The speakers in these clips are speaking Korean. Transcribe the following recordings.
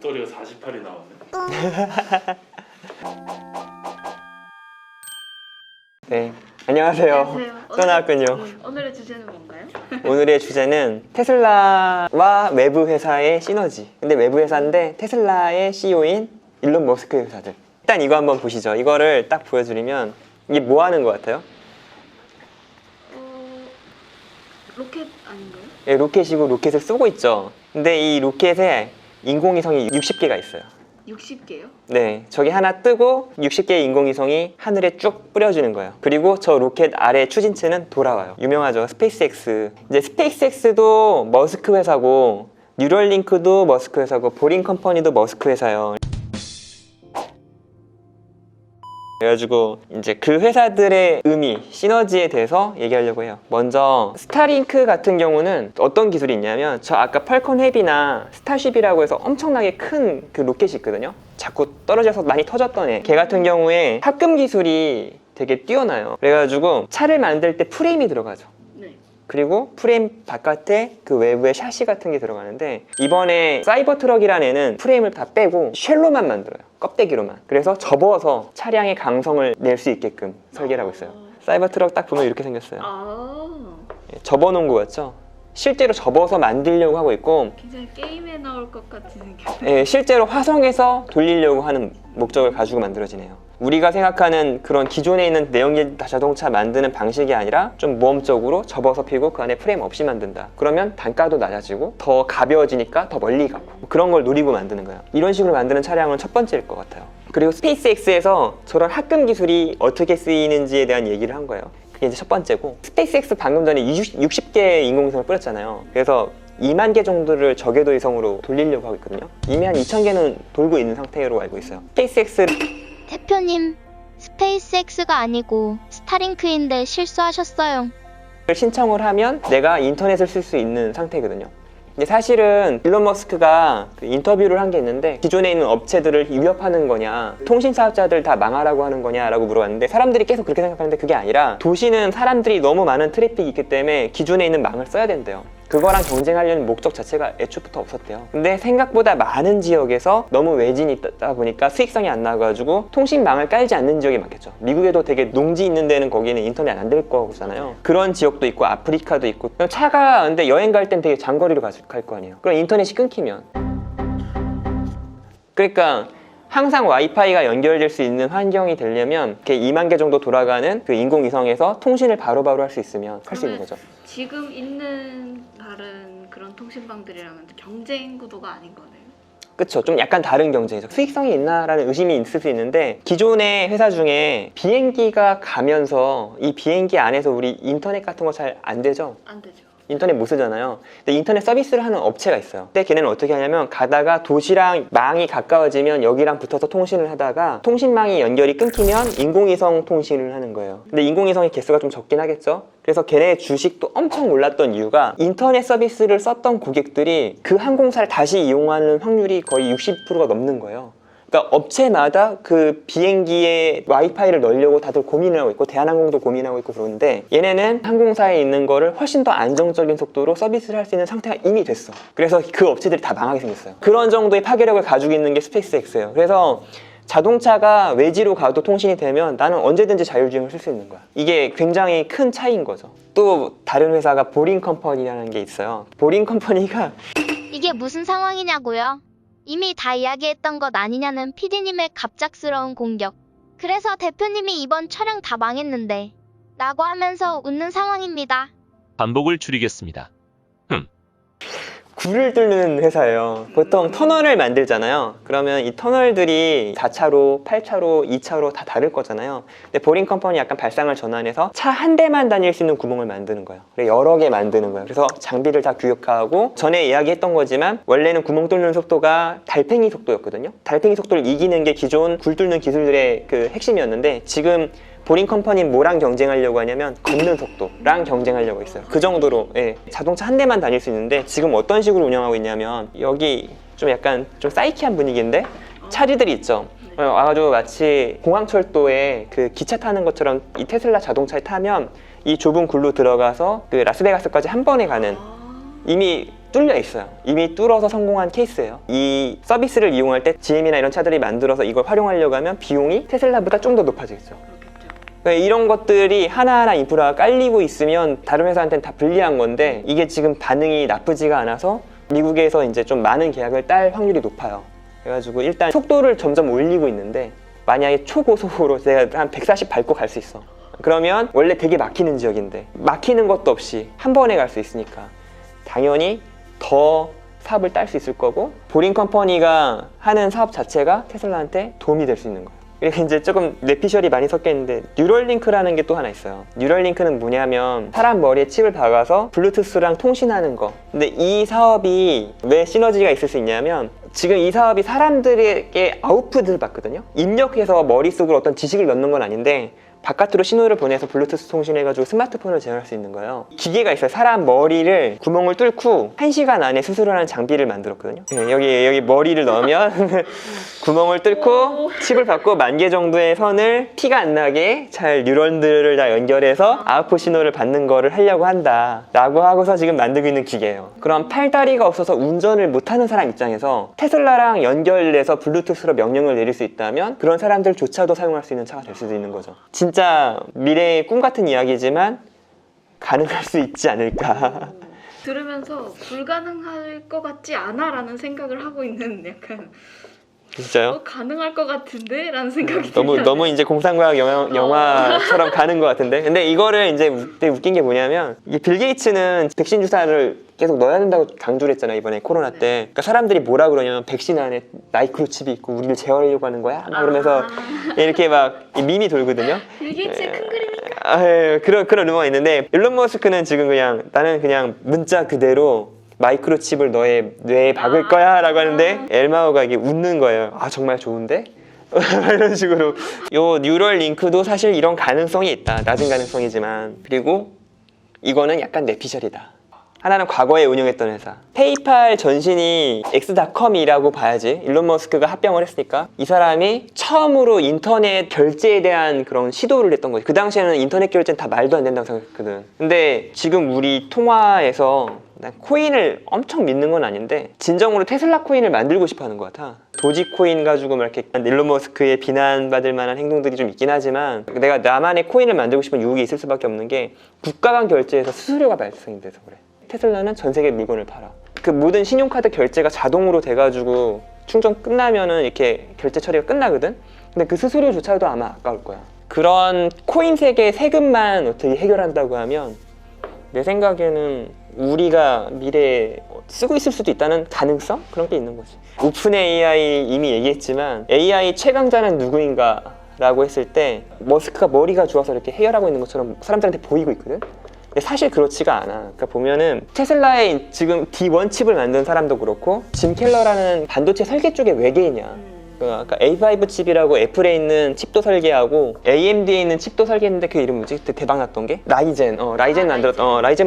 배터리가 48이 나왔네. 네, 안녕하세요. 또 나왔군요. 오늘의 주제는 뭔가요? 오늘의 주제는 테슬라와 외부 회사의 시너지. 근데 외부 회사인데 테슬라의 CEO인 일론 머스크의 회사들. 일단 이거 한번 보시죠. 이거를 딱 보여드리면 이게 뭐 하는 것 같아요? 로켓 아닌가요? 예, 로켓이고 로켓을 쏘고 있죠. 근데 이 로켓에 인공위성이 60개가 있어요. 60개요? 네, 저기 하나 뜨고 60개의 인공위성이 하늘에 쭉 뿌려주는 거예요. 그리고 저 로켓 아래 추진체는 돌아와요. 유명하죠, 스페이스X. 이제 스페이스X도 머스크 회사고 뉴럴링크도 머스크 회사고 보링 컴퍼니도 머스크 회사예요. 그래가지고 이제 그 회사들의 의미, 시너지에 대해서 얘기하려고 해요. 먼저 스타링크 같은 경우는 어떤 기술이 있냐면 저 아까 펄컨 헤비나 스타쉽이라고 해서 엄청나게 큰 그 로켓이 있거든요. 자꾸 떨어져서 많이 터졌던 애. 걔 같은 경우에 합금 기술이 되게 뛰어나요. 그래가지고 차를 만들 때 프레임이 들어가죠. 네. 그리고 프레임 바깥에 그 외부에 샤시 같은 게 들어가는데 이번에 사이버 트럭이라는 애는 프레임을 다 빼고 쉘로만 만들어요. 껍데기로만. 그래서 접어서 차량의 강성을 낼 수 있게끔 설계를 하고 있어요. 사이버 트럭 딱 보면 이렇게 생겼어요. 접어놓은 거였죠. 실제로 접어서 만들려고 하고 있고 굉장히 게임에 나올 것 같은 생각. 예, 실제로 화성에서 돌리려고 하는 목적을 가지고 만들어지네요. 우리가 생각하는 그런 기존에 있는 내연기관 자동차 만드는 방식이 아니라 좀 모험적으로 접어서 피고 그 안에 프레임 없이 만든다. 그러면 단가도 낮아지고 더 가벼워지니까 더 멀리 가고 그런 걸 노리고 만드는 거예요. 이런 식으로 만드는 차량은 첫 번째일 것 같아요. 그리고 스페이스X에서 저런 합금 기술이 어떻게 쓰이는지에 대한 얘기를 한 거예요. 그게 이제 첫 번째고, 스페이스X 방금 전에 60개의 인공위성을 뿌렸잖아요. 그래서 2만 개 정도를 저궤도 위성으로 돌리려고 하고 있거든요. 이미 한 2,000개는 돌고 있는 상태로 알고 있어요. 스페이스X 대표님, 스페이스X가 아니고 스타링크인데 실수하셨어요. 신청을 하면 내가 인터넷을 쓸 수 있는 상태거든요. 근데 사실은 일론 머스크가 그 인터뷰를 한 게 있는데 기존에 있는 업체들을 위협하는 거냐, 통신 사업자들 다 망하라고 하는 거냐라고 물어봤는데 사람들이 계속 그렇게 생각하는데 그게 아니라 도시는 사람들이 너무 많은 트래픽이 있기 때문에 기존에 있는 망을 써야 된대요. 그거랑 경쟁하려는 목적 자체가 애초부터 없었대요. 근데 생각보다 많은 지역에서 너무 외진이 있다 보니까 수익성이 안 나가지고 통신망을 깔지 않는 지역이 많겠죠. 미국에도 되게 농지 있는 데는 거기는 인터넷 안 될 거잖아요. 그런 지역도 있고 아프리카도 있고. 차가 근데 여행 갈 땐 되게 장거리로 갈 거 아니에요. 그럼 인터넷이 끊기면, 그러니까 항상 와이파이가 연결될 수 있는 환경이 되려면 이렇게 2만 개 정도 돌아가는 그 인공위성에서 통신을 바로바로 할 수 있으면 할 수 있는 거죠. 지금 있는 다른 그런 통신망들이랑은 경쟁 구도가 아닌 거네요. 그쵸, 좀 약간 다른 경쟁이죠. 수익성이 있나라는 의심이 있을 수 있는데 기존의 회사 중에 비행기가 가면서 이 비행기 안에서 우리 인터넷 같은 거 잘 안 되죠? 안 되죠. 인터넷 못 쓰잖아요. 근데 인터넷 서비스를 하는 업체가 있어요. 근데 걔네는 어떻게 하냐면 가다가 도시랑 망이 가까워지면 여기랑 붙어서 통신을 하다가 통신망이 연결이 끊기면 인공위성 통신을 하는 거예요. 근데 인공위성의 개수가 좀 적긴 하겠죠. 그래서 걔네 주식도 엄청 올랐던 이유가 인터넷 서비스를 썼던 고객들이 그 항공사를 다시 이용하는 확률이 거의 60%가 넘는 거예요. 그러니까 업체마다 그 비행기에 와이파이를 넣으려고 다들 고민을 하고 있고 대한항공도 고민하고 있고 그러는데 얘네는 항공사에 있는 거를 훨씬 더 안정적인 속도로 서비스를 할 수 있는 상태가 이미 됐어. 그래서 그 업체들이 다 망하게 생겼어요. 그런 정도의 파괴력을 가지고 있는 게 스페이스X예요. 그래서 자동차가 외지로 가도 통신이 되면 나는 언제든지 자율주행을 쓸 수 있는 거야. 이게 굉장히 큰 차이인 거죠. 또 다른 회사가 보링 컴퍼니라는 게 있어요. 보링 컴퍼니가 이게 무슨 상황이냐고요? 이미 다 이야기했던 것 아니냐는 PD님의 갑작스러운 공격. 그래서 대표님이 이번 촬영 다 망했는데 라고 하면서 웃는 상황입니다. 반복을 줄이겠습니다. 굴을 뚫는 회사예요. 보통 터널을 만들잖아요. 그러면 이 터널들이 4차로, 8차로, 2차로 다 다를 거잖아요. 근데 보링 컴퍼니 약간 발상을 전환해서 차 한 대만 다닐 수 있는 구멍을 만드는 거예요. 그래서 여러 개 만드는 거예요. 그래서 장비를 다 규격화하고 전에 이야기했던 거지만 원래는 구멍 뚫는 속도가 달팽이 속도였거든요. 달팽이 속도를 이기는 게 기존 굴 뚫는 기술들의 그 핵심이었는데 지금 보링 컴퍼니는 뭐랑 경쟁하려고 하냐면 걷는 속도랑 경쟁하려고 있어요. 그 정도로 자동차 한 대만 다닐 수 있는데 지금 어떤 식으로 운영하고 있냐면 여기 좀 약간 좀 사이키한 분위기인데 차리들이 있죠. 와가지고 마치 공항철도에 그 기차 타는 것처럼 이 테슬라 자동차에 타면 이 좁은 굴로 들어가서 그 라스베가스까지 한 번에 가는, 이미 뚫려 있어요. 이미 뚫어서 성공한 케이스예요. 이 서비스를 이용할 때 GM이나 이런 차들이 만들어서 이걸 활용하려고 하면 비용이 테슬라보다 좀 더 높아지겠죠. 그렇겠죠. 그러니까 이런 것들이 하나하나 인프라가 깔리고 있으면 다른 회사한테는 다 불리한 건데 이게 지금 반응이 나쁘지가 않아서 미국에서 이제 좀 많은 계약을 딸 확률이 높아요. 그래가지고 일단 속도를 점점 올리고 있는데 만약에 초고속으로 제가 한 140 밟고 갈 수 있어. 그러면 원래 되게 막히는 지역인데 막히는 것도 없이 한 번에 갈 수 있으니까 당연히 더 사업을 딸 수 있을 거고 보링 컴퍼니가 하는 사업 자체가 테슬라한테 도움이 될 수 있는 거예요. 그리고 이제 조금 뇌피셜이 많이 섞여 있는데 뉴럴링크라는 게 또 하나 있어요. 뉴럴링크는 뭐냐면 사람 머리에 칩을 박아서 블루투스랑 통신하는 거. 근데 이 사업이 왜 시너지가 있을 수 있냐면 지금 이 사업이 사람들에게 아웃풋을 받거든요. 입력해서 머릿속으로 어떤 지식을 넣는 건 아닌데 바깥으로 신호를 보내서 블루투스 통신해가지고 스마트폰을 제어할 수 있는 거예요. 기계가 있어요. 사람 머리를 구멍을 뚫고 1시간 안에 수술하는 장비를 만들었거든요. 여기 머리를 넣으면 구멍을 뚫고 칩을 받고 10,000개 정도의 선을 피가 안 나게 잘 뉴런들을 다 연결해서 아웃풋 신호를 받는 거를 하려고 한다 라고 하고서 지금 만들고 있는 기계예요. 그럼 팔다리가 없어서 운전을 못하는 사람 입장에서 테슬라랑 연결돼서 블루투스로 명령을 내릴 수 있다면 그런 사람들조차도 사용할 수 있는 차가 될 수도 있는 거죠. 진짜 미래의 꿈 같은 이야기지만 가능할 수 있지 않을까. 들으면서 불가능할 것 같지 않아 라는 생각을 하고 있는 약간 진짜요? 가능할 것 같은데? 라는 생각이 너무 이제 공상과학 영화처럼 가는 것 같은데. 근데 이거를 이제 되게 웃긴 게 뭐냐면 이 빌 게이츠는 백신 주사를 계속 넣어야 된다고 강조를 했잖아 이번에 코로나 때. 그러니까 사람들이 뭐라 그러냐면 백신 안에 마이크로칩이 있고 우리를 제어하려고 하는 거야 막 그러면서 이렇게 막 밈이 돌거든요. 빌 게이츠의 큰 그림이니까. 그런 루머가 있는데 일론 머스크는 지금 그냥 나는 그냥 문자 그대로 마이크로칩을 너의 뇌에 박을 거야 라고 하는데 엘마우가 이게 웃는 거예요. 아 정말 좋은데? 이런 식으로. 요 뉴럴 링크도 사실 이런 가능성이 있다. 낮은 가능성이지만. 그리고 이거는 약간 뇌피셜이다. 하나는 과거에 운영했던 회사. 페이팔 전신이 X.com이라고 봐야지. 일론 머스크가 합병을 했으니까 이 사람이 처음으로 인터넷 결제에 대한 그런 시도를 했던 거지. 그 당시에는 인터넷 결제는 다 말도 안 된다고 생각했거든. 근데 지금 우리 통화에서 난 코인을 엄청 믿는 건 아닌데 진정으로 테슬라 코인을 만들고 싶어 하는 것 같아. 도지코인 가지고 막 이렇게 일론 머스크의 비난받을 만한 행동들이 좀 있긴 하지만 내가 나만의 코인을 만들고 싶은 유혹이 있을 수밖에 없는 게 국가 간 결제에서 수수료가 발생이 돼서 그래. 테슬라는 전 세계 물건을 팔아. 그 모든 신용카드 결제가 자동으로 돼가지고 충전 끝나면은 이렇게 결제 처리가 끝나거든? 근데 그 수수료조차도 아마 아까울 거야. 그런 코인 세계 세금만 어떻게 해결한다고 하면 내 생각에는 우리가 미래에 쓰고 있을 수도 있다는 가능성? 그런 게 있는 거지. 오픈 AI 이미 얘기했지만 AI 최강자는 누구인가 라고 했을 때 머스크가 머리가 좋아서 이렇게 해결하고 있는 것처럼 사람들한테 보이고 있거든? 근데 사실 그렇지가 않아. 그러니까 보면은 테슬라의 지금 D1 칩을 만든 사람도 그렇고 짐 켈러라는 반도체 설계 쪽의 외계인이야. 그러니까 A5 칩이라고 애플에 있는 칩도 설계하고 AMD에 있는 칩도 설계했는데 그 이름 뭐지? 그때 대박 났던 게? 라이젠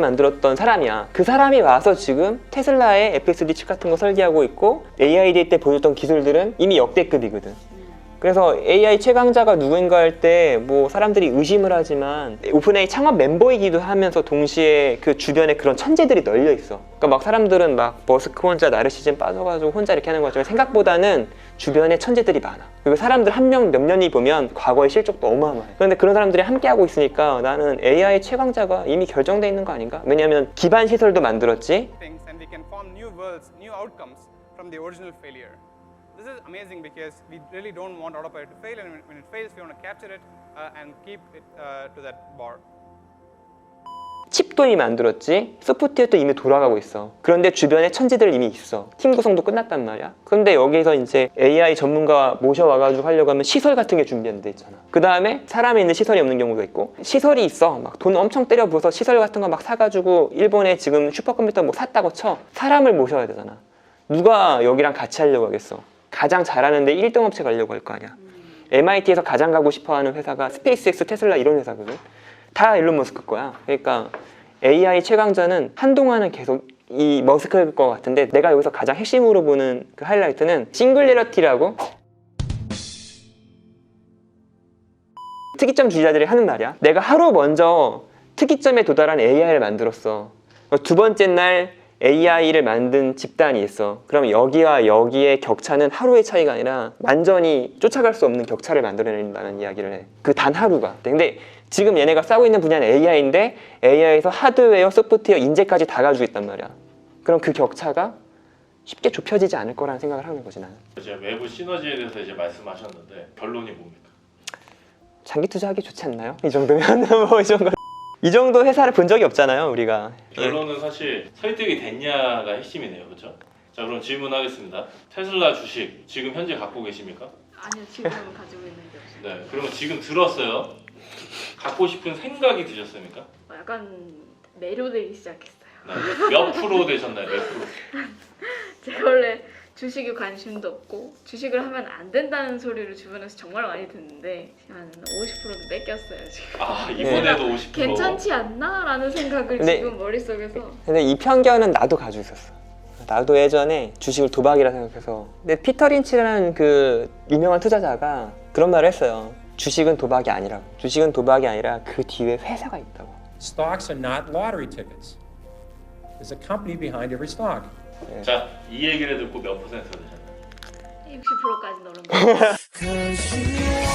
만들었던 사람이야. 그 사람이 와서 지금 테슬라의 FSD 칩 같은 거 설계하고 있고 AID 때 보여줬던 기술들은 이미 역대급이거든. 그래서 AI 최강자가 누구인가 할 때 뭐 사람들이 의심을 하지만 오픈AI 창업 멤버이기도 하면서 동시에 그 주변에 그런 천재들이 널려 있어. 그러니까 막 사람들은 막 머스크 혼자 나르시즘 빠져가지고 혼자 이렇게 하는 거지만 생각보다는 주변에 천재들이 많아. 그리고 사람들 한 명 몇 년이 보면 과거의 실적도 어마어마해. 그런데 그런 사람들이 함께 하고 있으니까 나는 AI 최강자가 이미 결정돼 있는 거 아닌가? 왜냐면 기반 시설도 만들었지. things and we can form new worlds, new outcomes from the original failure. This is amazing because we really don't want autopilot to fail, and when it fails, we want to capture it and keep it to that bar. 칩도 이미 만들었지, 소프트웨어도 이미 돌아가고 있어. 그런데 주변에 천재들 이미 있어. 팀 구성도 끝났단 말이야. 그런데 여기서 이제 AI 전문가 모셔와가지고 하려고 하면 시설 같은 게 준비 안 돼 있잖아. 그 다음에 사람이 있는 시설이 없는 경우가 있고, 시설이 있어. 막 돈 엄청 때려 부어서 시설 같은 거 막 사가지고 일본에 지금 슈퍼컴퓨터 뭐 샀다고 쳐. 사람을 모셔야 되잖아. 누가 여기랑 같이 하려고 하겠어? 가장 잘하는데 1등 업체 가려고 할 거 아니야. MIT에서 가장 가고 싶어하는 회사가 스페이스X, 테슬라 이런 회사거든. 다 일론 머스크 거야. 그러니까 AI 최강자는 한동안은 계속 이 머스크일 것 같은데, 내가 여기서 가장 핵심으로 보는 그 하이라이트는 싱글리러티라고 특이점 주의자들이 하는 말이야. 내가 하루 먼저 특이점에 도달한 AI를 만들었어. 두 번째 날 AI를 만든 집단이 있어. 그럼 여기와 여기의 격차는 하루의 차이가 아니라 완전히 쫓아갈 수 없는 격차를 만들어낸다는 이야기를 해. 그 단 하루가. 근데 지금 얘네가 싸우고 있는 분야는 AI인데 AI에서 하드웨어, 소프트웨어, 인재까지 다 가지고 있단 말이야. 그럼 그 격차가 쉽게 좁혀지지 않을 거라는 생각을 하는 거지 나는. 이제 외부 시너지에 대해서 이제 말씀하셨는데 결론이 뭡니까? 장기 투자하기 좋지 않나요? 이 정도면 뭐 이 정도 회사를 본 적이 없잖아요 우리가. 결론은 사실 설득이 됐냐가 핵심이네요, 그렇죠? 자, 그럼 질문하겠습니다. 테슬라 주식 지금 현재 갖고 계십니까? 아니요, 지금은 가지고 있는 게 없어요. 네, 그러면 지금 들었어요. 갖고 싶은 생각이 드셨습니까? 약간 매료되기 시작했어요. 네, 몇 프로 되셨나요? 몇 프로? 제가 원래 주식에 관심도 없고 주식을 하면 안 된다는 소리를 주변에서 정말 많이 듣는데 한 50%도 뺏겼어요 지금. 아, 이번에도 50%. 괜찮지 않나? 라는 생각을 근데- 지금 머릿속에서. 근데 이 편견은 나도 가지고 있었어. 나도 예전에 주식을 도박이라 생각해서. 근데 피터 린치라는 그 유명한 투자자가 그런 말을 했어요. 주식은 도박이 아니라고. 주식은 도박이 아니라 그 뒤에 회사가 있다고. Stocks are not lottery tickets. There's a company behind every stock. 자, 이 얘기를 듣고 몇 퍼센트 되셨나요? 60%까지 오른 거.